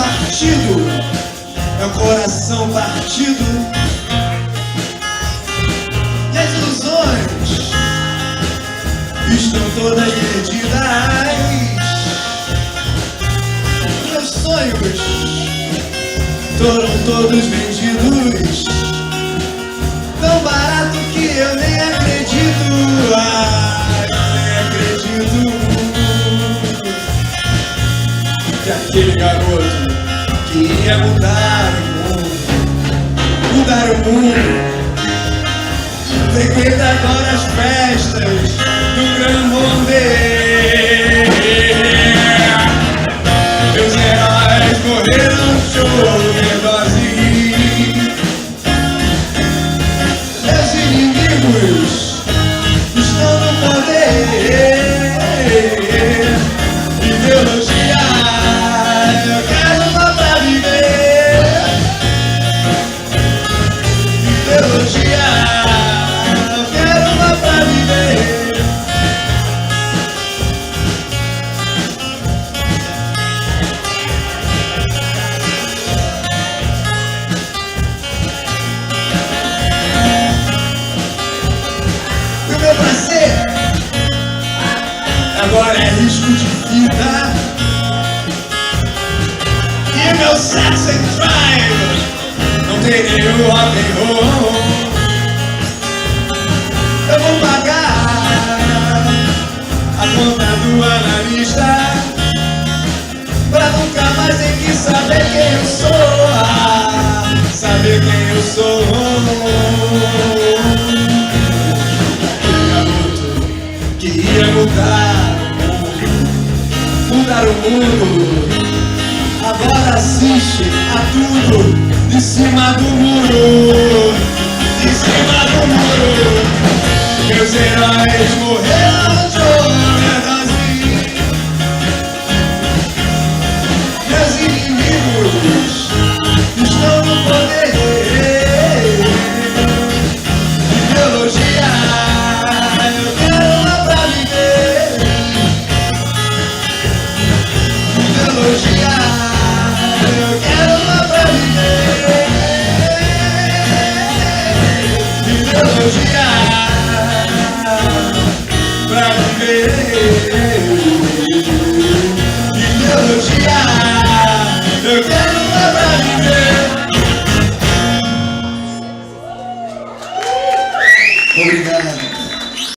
partido, meu coração partido, e as ilusões estão todas perdidas. Meus sonhos foram todos vendidos, tão barato que eu nem acredito. Nem acredito que aquele garoto que ia mudar o mundo, frequenta agora as festas do Grand Monde. Meus heróis morreram de overdose, meus inimigos estão no poder. Ideologia, eu quero uma pra viver. Ideologia, eu quero uma pra viver. E o meu prazer agora é risco de vida, e meu sex and drive não tem nenhum rock and roll. Eu vou pagar a conta do analista pra nunca mais ter que saber quem eu sou. Saber quem eu sou. Aquele garoto que ia mudar o mundo, agora assiste a tudo de cima do muro. De cima do muro, meus heróis morreram.